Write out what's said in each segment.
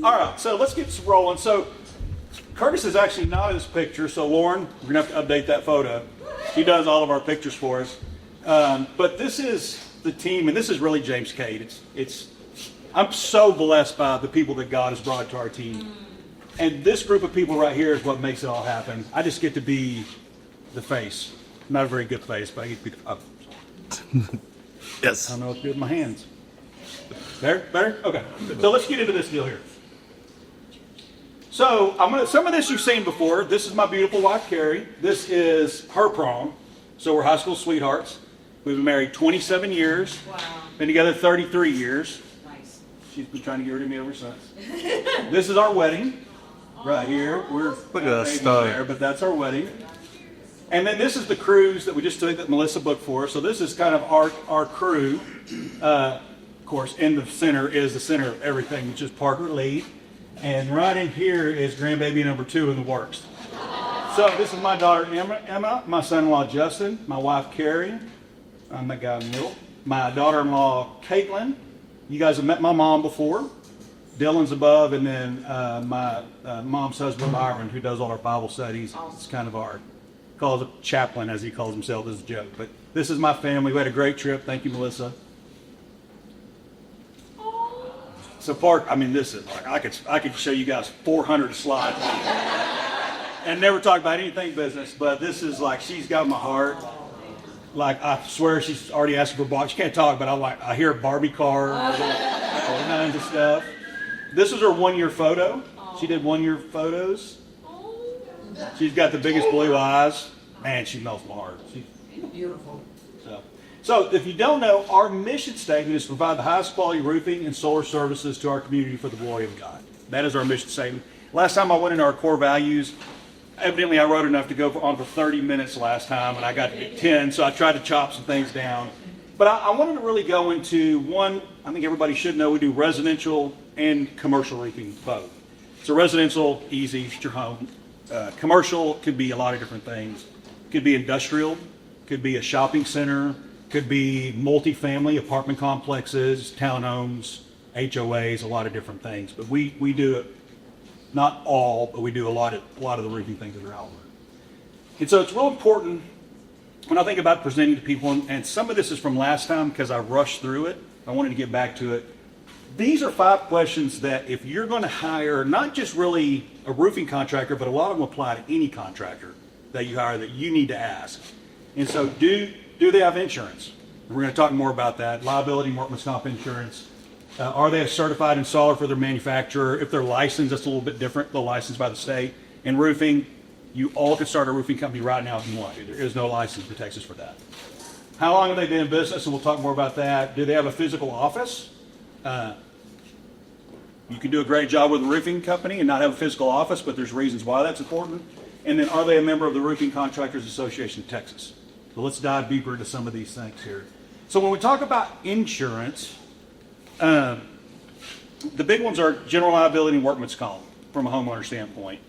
All right, so let's get rolling. So Curtis is actually not in this picture, so Lauren, we're going to have to update that photo. She does all of our pictures for us. But this is the team, and this is really James Cade. I'm so blessed by the people that God has brought to our team. And this group of people right here is what makes it all happen. I just get to be the face. Not a very good face, but I get to be the... Yes. I don't know what to do with my hands. There? Better? Okay. So let's get into this deal here. So some of this you've seen before. This is my beautiful wife, Carrie. This is her prom. So we're high school sweethearts. We've been married 27 years. Wow. Been together 33 years. Nice. She's been trying to get rid of me ever since. This is our wedding right here. We're Look at that star there, but that's our wedding. And then this is the cruise that we just took that Melissa booked for us. So this is kind of our crew. Of course, in the center is the center of everything, which is Parker Lee. And right in here is grandbaby number 2 in the works. So this is my daughter Emma, my son-in-law Justin, my wife Carrie, I'm that guy in the middle, my daughter-in-law Caitlin. You guys have met my mom before. Dylan's above, and then my mom's husband Byron, who does all our Bible studies. It's kind of calls it chaplain, as he calls himself, as a joke. But this is my family. We had a great trip. Thank you, Melissa. So this is like I could show you guys 400 slides and never talk about anything business, but this is like, she's got my heart. Like, I swear she's already asking for Barbie. She can't talk, but I hear Barbie car, all kinds of stuff. This is her 1-year photo. She did 1-year photos. She's got the biggest blue eyes. Man, she melts my heart. She's beautiful. So if you don't know, our mission statement is to provide the highest quality roofing and solar services to our community for the glory of God. That is our mission statement. Last time I went into our core values, evidently I wrote enough to go on for 30 minutes last time, and I got to get 10, so I tried to chop some things down. But I wanted to really go into one. I think everybody should know we do residential and commercial roofing both. So residential, easy, it's your home. Commercial could be a lot of different things. Could be industrial, could be a shopping center, could be multifamily apartment complexes, townhomes, HOAs, a lot of different things. But we do it, not all, but we do a lot of the roofing things that are out there. And so it's real important when I think about presenting to people, and some of this is from last time because I rushed through it. I wanted to get back to it. These are 5 questions that if you're going to hire, not just really a roofing contractor, but a lot of them apply to any contractor that you hire, that you need to ask. And so do they have insurance? We're going to talk more about that. Liability, workman's comp insurance. Are they a certified installer for their manufacturer? If they're licensed, that's a little bit different. They're licensed by the state. And roofing, you all can start a roofing company right now if you want to. There is no license in Texas for that. How long have they been in business? And we'll talk more about that. Do they have a physical office? You can do a great job with a roofing company and not have a physical office, but there's reasons why that's important. And then are they a member of the Roofing Contractors Association of Texas? So let's dive deeper into some of these things here. So when we talk about insurance, the big ones are general liability and workman's comp from a homeowner standpoint.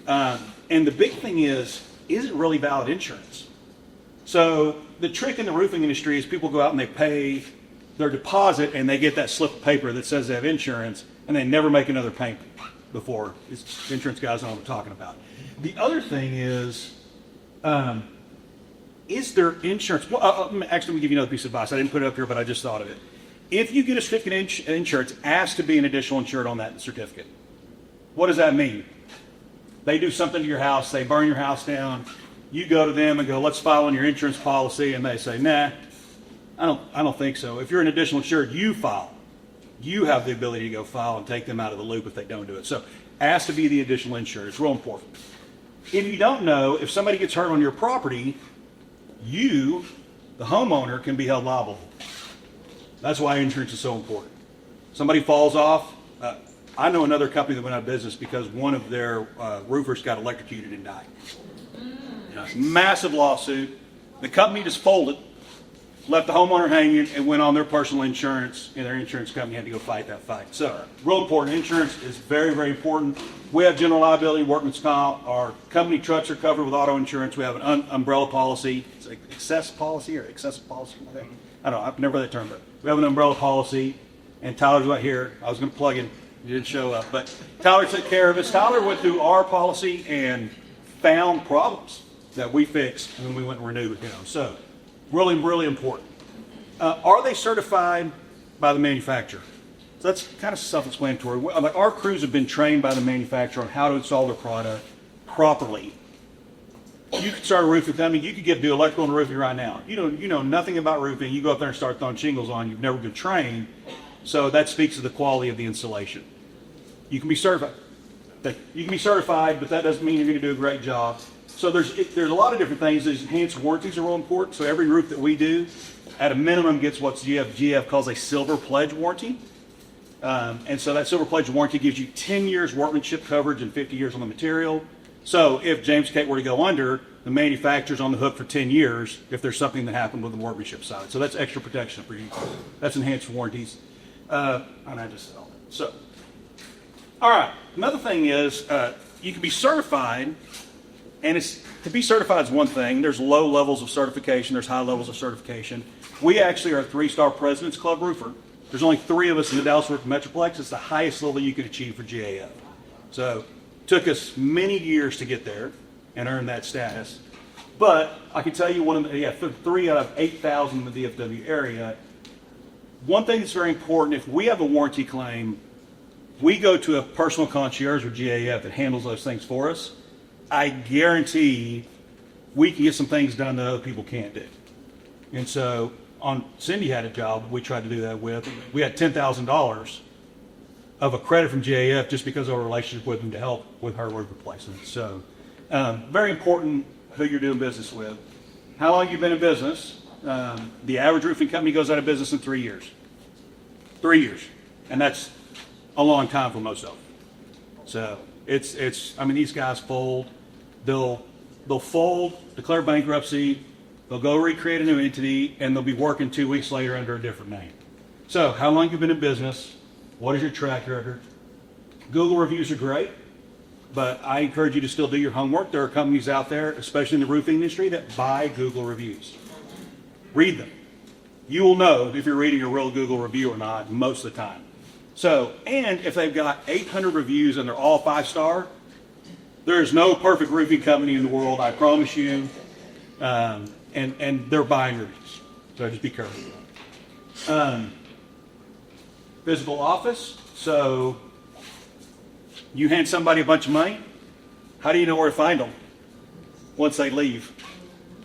And the big thing is it really valid insurance? So the trick in the roofing industry is people go out and they pay their deposit and they get that slip of paper that says they have insurance, and they never make another payment before. Insurance guys know what I'm talking about. The other thing is there insurance? Well, actually, let me give you another piece of advice. I didn't put it up here, but I just thought of it. If you get a certificate of insurance, ask to be an additional insured on that certificate. What does that mean? They do something to your house, they burn your house down, you go to them and go, let's file on your insurance policy, and they say, nah, I don't think so. If you're an additional insured, you file. You have the ability to go file and take them out of the loop if they don't do it. So ask to be the additional insured. It's real important. If you don't know, if somebody gets hurt on your property, you, the homeowner, can be held liable. That's why insurance is so important. Somebody falls off. I know another company that went out of business because one of their roofers got electrocuted and died. Massive lawsuit. The company just folded. left the homeowner hanging and went on their personal insurance, and their insurance company had to go fight that fight. So, real important. Insurance is very, very important. We have general liability, workman's comp. Our company trucks are covered with auto insurance. We have an umbrella policy. It's like excess policy or excessive policy. I don't know. I've never heard that term, but we have an umbrella policy. And Tyler's right here. I was going to plug in. He didn't show up. But Tyler took care of us. Tyler went through our policy and found problems that we fixed when we went and renewed with him. So, really, really important. Are they certified by the manufacturer? So that's kind of self-explanatory. Like our crews have been trained by the manufacturer on how to install their product properly. You could start a roofing company. You could do electrical and roofing right now. You know nothing about roofing. You go up there and start throwing shingles on. You've never been trained. So that speaks to the quality of the installation. You can be certified. You can be certified, but that doesn't mean you're going to do a great job. So there's a lot of different things. These enhanced warranties are real important. So every roof that we do, at a minimum, gets what GF calls a silver pledge warranty. And so that silver pledge warranty gives you 10 years workmanship coverage and 50 years on the material. So if James Kate were to go under, the manufacturer's on the hook for 10 years if there's something that happened with the workmanship side. So that's extra protection for you. That's enhanced warranties. And I just said all that. So, all right. Another thing is you can be certified, and to be certified is one thing. There's low levels of certification. There's high levels of certification. We actually are a 3-star President's Club roofer. There's only 3 of us in the Dallas-Fort Metroplex. It's the highest level you could achieve for GAF. So it took us many years to get there and earn that status. But I can tell you 3 out of 8,000 in the DFW area. One thing that's very important, if we have a warranty claim, we go to a personal concierge or GAF that handles those things for us. I guarantee we can get some things done that other people can't do. And so Cindy had a job we tried to do that with. We had $10,000 of a credit from GAF just because of our relationship with them to help with her roof replacement. So very important who you're doing business with. How long you've been in business? The average roofing company goes out of business in 3 years. 3 years. And that's a long time for most of them. So these guys fold. They'll fold, declare bankruptcy, they'll go recreate a new entity, and they'll be working 2 weeks later under a different name. So, how long have you been in business? What is your track record? Google reviews are great, but I encourage you to still do your homework. There are companies out there, especially in the roofing industry, that buy Google reviews. Read them. You will know if you're reading a real Google review or not most of the time. So, and if they've got 800 reviews and they're all 5-star, there is no perfect roofing company in the world, I promise you. And they're buying reviews. So just be careful. Physical office. So you hand somebody a bunch of money. How do you know where to find them once they leave?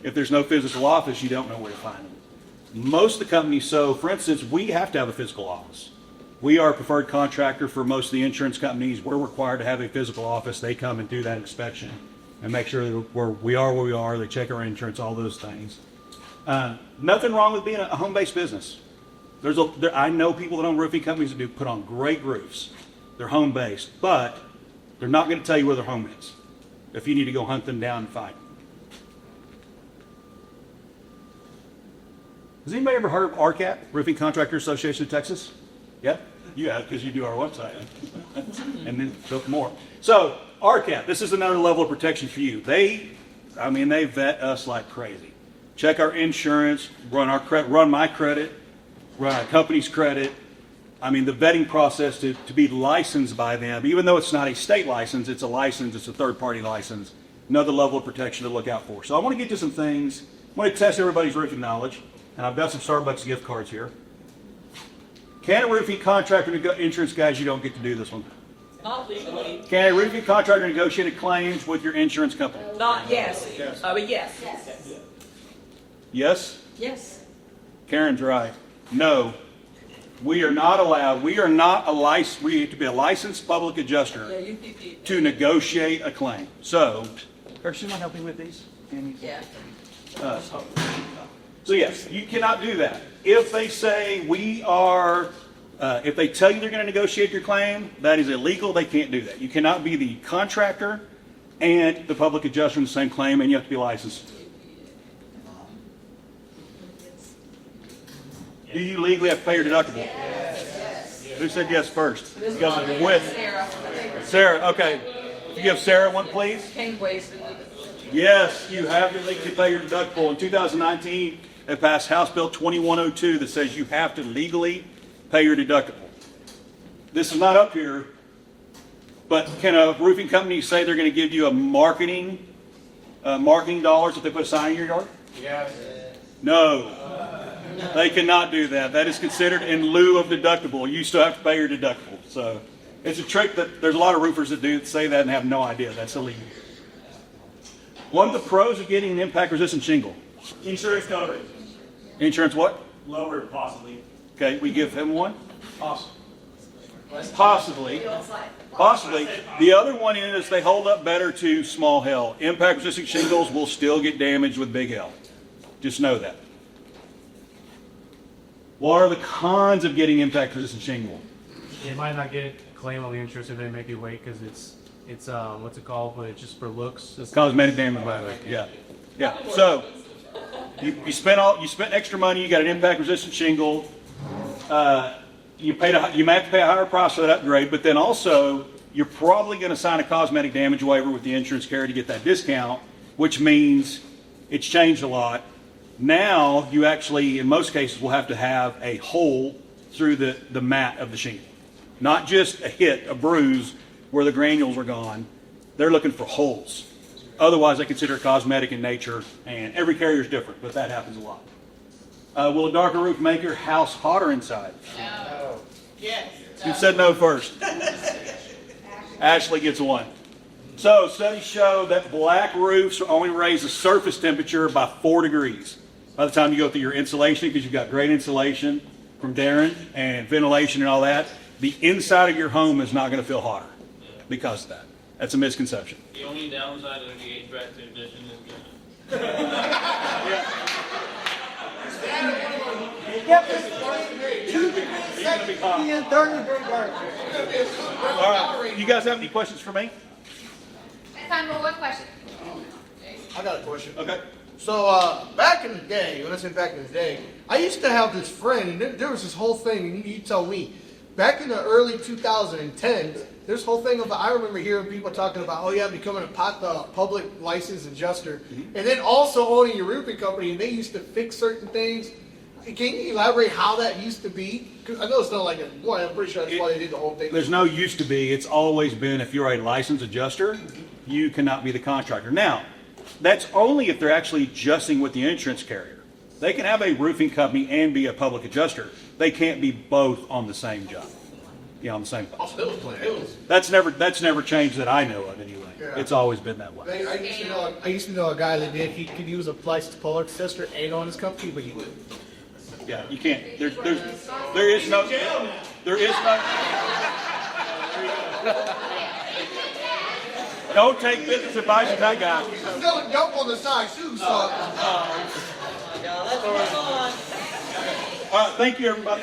If there's no physical office, you don't know where to find them. Most of the companies, so for instance, we have to have a physical office. We are a preferred contractor for most of the insurance companies. We're required to have a physical office. They come and do that inspection and make sure that we are. They check our insurance, all those things. Nothing wrong with being a home-based business. I know people that own roofing companies that do put on great roofs. They're home-based, but they're not going to tell you where their home is if you need to go hunt them down and find them. Has anybody ever heard of RCAT, Roofing Contractor Association of Texas? Yeah? You have, because you do our website. And then built more. So, RCAT, this is another level of protection for you. They vet us like crazy. Check our insurance, run my credit, run our company's credit. The vetting process to be licensed by them, even though it's not a state license, it's a license, it's a third-party license, another level of protection to look out for. So I want to get to some things. I want to test everybody's roofing knowledge, and I've got some Starbucks gift cards here. Can a roofing contractor insurance guys, you don't get to do this one. Not legally. Can a roofing contractor negotiate claims with your insurance company? Not yes. Yes. Yes. Yes? Yes. Karen's right. No. We are not allowed. We are not we have to be a licensed public adjuster to negotiate a claim. So, Kirsten, you want to help me with these? Yeah. So yes, you cannot do that. If they say if they tell you they're going to negotiate your claim, that is illegal. They can't do that. You cannot be the contractor and the public adjuster in the same claim, and you have to be licensed. Do you legally have to pay your deductible? Yes. Who said yes first? You guys are with Sarah. Sarah. Okay. If you give Sarah one, please. Can't waste it. Yes, you have to legally pay your deductible. In 2019, it passed House Bill 2102 that says you have to legally pay your deductible. This is not up here, but can a roofing company say they're going to give you a marketing dollars if they put a sign in your yard? Yes. No, they cannot do that. That is considered in lieu of deductible. You still have to pay your deductible. So it's a trick that there's a lot of roofers that do say that and have no idea. That's illegal. One of the pros of getting an impact-resistant shingle. Insurance coverage. Insurance what? Lower, possibly. Okay, we give him one? Awesome. Possibly. Possibly. The other one is they hold up better to small hail. Impact-resistant shingles will still get damaged with big hail. Just know that. What are the cons of getting impact-resistant shingle? You might not get a claim on the insurance if they make you wait because it's what's it called? But it's just for looks. It's Cosmetic damage by the way. Yeah. Yeah. So you spent extra money, you got an impact-resistant shingle. You might have to pay a higher price for that upgrade, but then also you're probably going to sign a cosmetic damage waiver with the insurance carrier to get that discount, which means it's changed a lot. Now you actually, in most cases, will have to have a hole through the mat of the shingle. Not just a hit, a bruise where the granules are gone. They're looking for holes. Otherwise, they consider it cosmetic in nature, and every carrier is different, but that happens a lot. Will a darker roof make your house hotter inside? No. Yes. You said no first. Ashley gets one. So studies show that black roofs only raise the surface temperature by 4 degrees. By the time you go through your insulation, because you've got great insulation from Darren and ventilation and all that, the inside of your home is not going to feel hotter because of that. That's a misconception. The only downside of the HVAC technician is All right. You guys have any questions for me? Time for one question. I got a question. Okay. So back in the day, when I say back in the day, I used to have this friend, and there was this whole thing, and you tell me, back in the early 2010s, this whole thing of, I remember hearing people talking about, oh yeah, becoming a public licensed adjuster, and then also owning your roofing company, and they used to fix certain things. Can you elaborate how that used to be? 'Cause I know it's not like a, boy, I'm pretty sure that's why they did the whole thing. There's no used to be. It's always been if you're a licensed adjuster, you cannot be the contractor. Now, that's only if they're actually adjusting with the insurance carrier. They can have a roofing company and be a public adjuster. They can't be both on the same job. Yeah, on the same. That's never changed that I know of anyway. Yeah. It's always been that way. I used to know a guy that did. He could use a licensed public adjuster and on his company, but he would. Yeah, you can't. There is no. Don't take business advice from that guy. Still jump on the side too, so. All right, thank you, everybody.